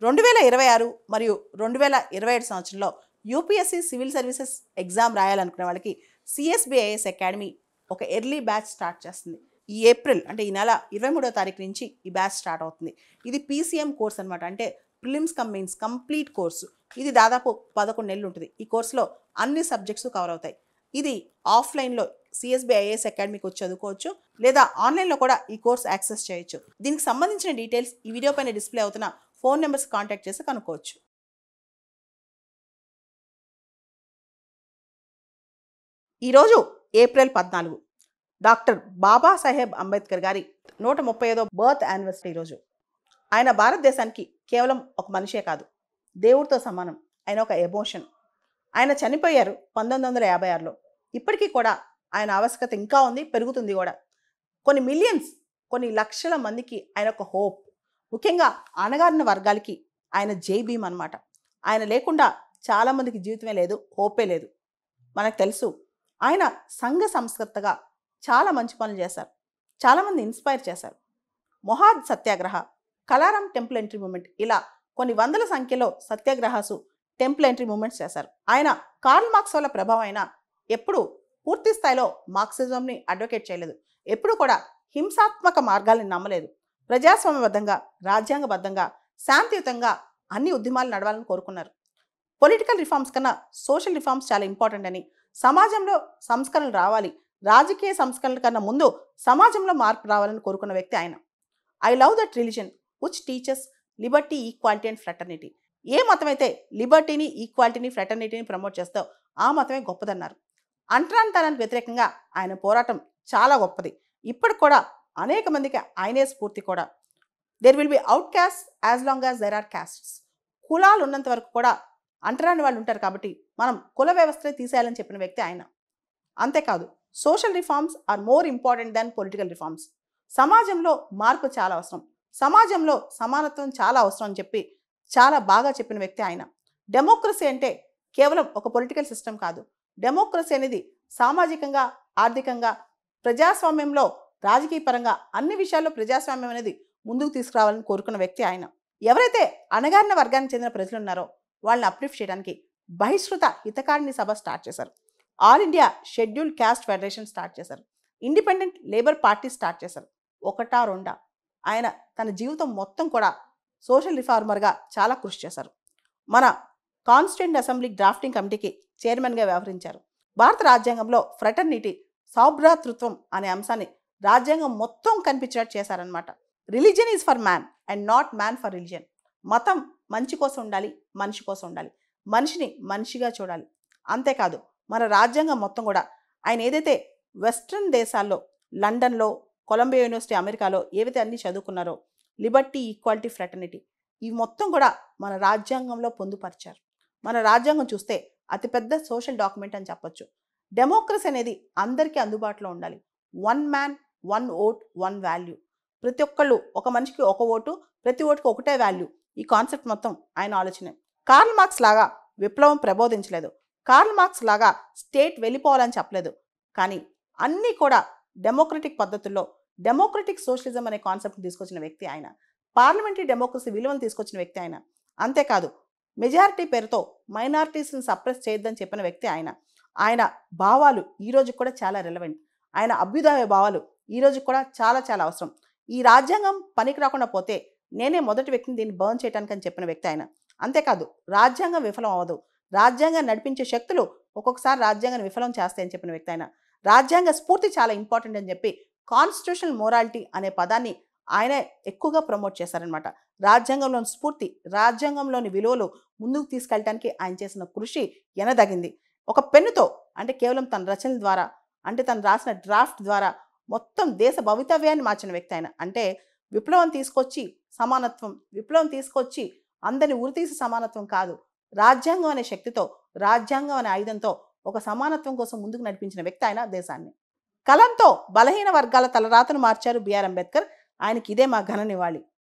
2026 మరియు 2027 సంవత్సరంలో UPSC civil services exam రాయాలనుకునే వాళ్ళకి సిఎస్బిఐఎస్ అకాడమీ ఒక ఎర్లీ బ్యాచ్ స్టార్ట్ చేస్తుంది. ఈ ఏప్రిల్ అంటే ఈ నెల 23వ తారీఖు నుంచి ఈ బ్యాచ్ స్టార్ట్ అవుతుంది. ఇది పీసీఎం కోర్స్ అనమాట. అంటే prelims come mains complete course. ఇది దాదాపు 11 నెలలు ఉంటుంది. ఈ కోర్సులో అన్ని సబ్జెక్ట్స్ కవర్ అవుతాయి. ఇది ఆఫ్లైన్లో సిఎస్బిఐఎస్ అకాడమీకి వచ్చి చదువుకోవచ్చు, లేదా ఆన్లైన్లో కూడా ఈ కోర్స్ యాక్సెస్ చేయొచ్చు. దీనికి సంబంధించిన డీటెయిల్స్ ఈ వీడియో పైన డిస్ప్లే అవుతున్న ఫోన్ నెంబర్స్ కాంటాక్ట్ చేసి కనుక్కోవచ్చు. ఈరోజు ఏప్రిల్ 14 డాక్టర్ బాబాసాహెబ్ అంబేద్కర్ గారి 135వ బర్త్ యానివర్సరీ. ఈరోజు ఆయన భారతదేశానికి కేవలం ఒక మనిషే కాదు, దేవుడితో సమానం. ఆయన ఒక ఎమోషన్. ఆయన చనిపోయారు 1956లో. ఇప్పటికీ కూడా ఆయన ఆవశ్యకత ఇంకా ఉంది, పెరుగుతుంది కూడా. కొన్ని మిలియన్స్, కొన్ని లక్షల మందికి ఆయన ఒక హోప్. ముఖ్యంగా అణగారిన వర్గాలకి ఆయన జై భీమ్ అనమాట. ఆయన లేకుండా చాలామందికి జీవితమే లేదు, హోపే లేదు. మనకు తెలుసు ఆయన సంఘ సంస్కర్తగా చాలా మంచి పనులు చేశారు, చాలామంది ఇన్స్పైర్ చేశారు. మొహాద్ సత్యాగ్రహ, కలారం టెంపుల్ ఎంట్రీ మూమెంట్, ఇలా కొన్ని వందల సంఖ్యలో సత్యాగ్రహాసు, టెంపుల్ ఎంట్రీ మూమెంట్స్ చేశారు. ఆయన కార్ల్ మార్క్స్ వల్ల ప్రభావం అయినా ఎప్పుడు పూర్తి స్థాయిలో మార్క్సిజంని అడ్వకేట్ చేయలేదు. ఎప్పుడు కూడా హింసాత్మక మార్గాల్ని నమ్మలేదు. ప్రజాస్వామ్యబద్ధంగా, రాజ్యాంగబద్ధంగా, శాంతియుతంగా అన్ని ఉద్యమాలు నడవాలని కోరుకున్నారు. పొలిటికల్ రిఫార్మ్స్ కన్నా సోషల్ రిఫార్మ్స్ చాలా ఇంపార్టెంట్ అని, సమాజంలో సంస్కరణలు రావాలి, రాజకీయ సంస్కరణల కన్నా ముందు సమాజంలో మార్పు రావాలని కోరుకున్న వ్యక్తి ఆయన. I love that religion which teaches liberty, equality and fraternity. ఏ మతం అయితే లిబర్టీని, ఈక్వాలిటీని, ఫ్రెటర్నిటీని ప్రమోట్ చేస్తో ఆ మతమే గొప్పదన్నారు. అంటరానితనానికి వ్యతిరేకంగా ఆయన పోరాటం చాలా గొప్పది. ఇప్పటికి కూడా అనేక మందికి ఆయనే స్ఫూర్తి కూడా. There will be outcast as long as there are castes. కులాలు ఉన్నంత వరకు కూడా అంటరాని వాళ్ళు ఉంటారు, కాబట్టి మనం కుల వ్యవస్థనే తీసేయాలని చెప్పిన వ్యక్తి ఆయన. అంతేకాదు, social reforms are more important than political reforms. సమాజంలో మార్పు చాలా అవసరం, సమాజంలో సమానత్వం చాలా అవసరం అని చెప్పి చాలా బాగా చెప్పిన వ్యక్తి ఆయన. డెమోక్రసీ అంటే కేవలం ఒక పొలిటికల్ సిస్టమ్ కాదు. డెమోక్రసీ అనేది సామాజికంగా, ఆర్థికంగా, ప్రజాస్వామ్యంలో, రాజకీయ పరంగా అన్ని విషయాల్లో ప్రజాస్వామ్యం అనేది ముందుకు తీసుకురావాలని కోరుకున్న వ్యక్తి ఆయన. ఎవరైతే అణగారిన వర్గానికి చెందిన ప్రజలు ఉన్నారో వాళ్ళని అప్లిఫ్ట్ చేయడానికి బహిష్కృత హితకారిణి సభ స్టార్ట్ చేశారు. All India schedule caste federation start చేశారు. ఇండిపెండెంట్ లేబర్ పార్టీ స్టార్ట్ చేశారు. ఒకటా రెండా, ఆయన తన జీవితం మొత్తం కూడా సోషల్ రిఫార్మర్గా చాలా కృషి చేశారు. మన కాన్స్టిట్యూంట్ అసెంబ్లీ డ్రాఫ్టింగ్ కమిటీకి చైర్మన్గా వ్యవహరించారు. భారత రాజ్యాంగంలో ఫ్రెటర్నిటీ, సౌభ్రాతృత్వం అనే అంశాన్ని రాజ్యాంగం మొత్తం కనిపించేటట్టు చేశారనమాట. Religion is for man and not man for religion. మతం మంచి కోసం ఉండాలి, మనిషి కోసం ఉండాలి, మనిషిని మనిషిగా చూడాలి. అంతేకాదు, మన రాజ్యాంగం మొత్తం కూడా ఆయన ఏదైతే వెస్ట్రన్ దేశాల్లో, లండన్లో, కొలంబియా యూనివర్సిటీ, అమెరికాలో ఏవైతే అన్నీ చదువుకున్నారో, లిబర్టీ, ఈక్వాలిటీ, ఫ్రెటర్నిటీ, ఇవి మొత్తం కూడా మన రాజ్యాంగంలో పొందుపరిచారు. మన రాజ్యాంగం చూస్తే అతిపెద్ద సోషల్ డాక్యుమెంట్ అని చెప్పొచ్చు. డెమోక్రసీ అనేది అందరికీ అందుబాటులో ఉండాలి. 1 మ్యాన్ 1 ఓట్ 1 వాల్యూ. ప్రతి ఒక్కళ్ళు, ఒక మనిషికి ఒక ఓటు, ప్రతి ఓటుకి ఒకటే వాల్యూ. ఈ కాన్సెప్ట్ మొత్తం ఆయన ఆలోచనే. కార్ల్ మార్క్స్ లాగా విప్లవం ప్రబోధించలేదు, కార్ల్ మార్క్స్ లాగా స్టేట్ వెళ్ళిపోవాలని చెప్పలేదు. కానీ అన్నీ కూడా డెమోక్రటిక్ పద్ధతుల్లో, డెమోక్రటిక్ సోషలిజం అనే కాన్సెప్ట్ని తీసుకొచ్చిన వ్యక్తి ఆయన. పార్లమెంటరీ డెమోక్రసీ విలువను తీసుకొచ్చిన వ్యక్తి ఆయన. అంతేకాదు, మెజారిటీ పేరుతో మైనారిటీస్ని సప్రెస్ చేయొద్దని చెప్పిన వ్యక్తి ఆయన. ఆయన భావాలు ఈరోజు కూడా చాలా రెలవెంట్. ఆయన అభ్యుదయ భావాలు ఈరోజు కూడా చాలా చాలా అవసరం. ఈ రాజ్యాంగం పనికి రాకుండా పోతే నేనే మొదటి వ్యక్తిని దీన్ని బర్న్ చేయడానికి అని చెప్పిన వ్యక్తి ఆయన. అంతేకాదు, రాజ్యాంగం విఫలం అవ్వదు, రాజ్యాంగాన్ని నడిపించే శక్తులు ఒక్కొక్కసారి రాజ్యాంగాన్ని విఫలం చేస్తాయని చెప్పిన వ్యక్తి ఆయన. రాజ్యాంగ స్ఫూర్తి చాలా ఇంపార్టెంట్ అని చెప్పి కాన్స్టిట్యూషనల్ మోరాలిటీ అనే పదాన్ని ఆయనే ఎక్కువగా ప్రమోట్ చేశారనమాట. రాజ్యాంగంలోని స్ఫూర్తి, రాజ్యాంగంలోని విలువలు ముందుకు తీసుకెళ్ళడానికి ఆయన చేసిన కృషి ఎనదగింది. ఒక పెన్నుతో, అంటే కేవలం తన రచనల ద్వారా, అంటే తను రాసిన డ్రాఫ్ట్ ద్వారా మొత్తం దేశ భవితవ్యాన్ని మార్చిన వ్యక్తి ఆయన. అంటే విప్లవం తీసుకొచ్చి సమానత్వం, విప్లవం తీసుకొచ్చి అందరిని ఉరితీసి సమానత్వం కాదు, రాజ్యాంగం అనే శక్తితో, రాజ్యాంగం అనే ఆయుధంతో ఒక సమానత్వం కోసం ముందుకు నడిపించిన వ్యక్తి ఆయన దేశాన్ని. కలంతో బలహీన వర్గాల తలరాతను మార్చారు బిఆర్ అంబేద్కర్. ఆయనకి ఇదే మా ఘన నివాళి.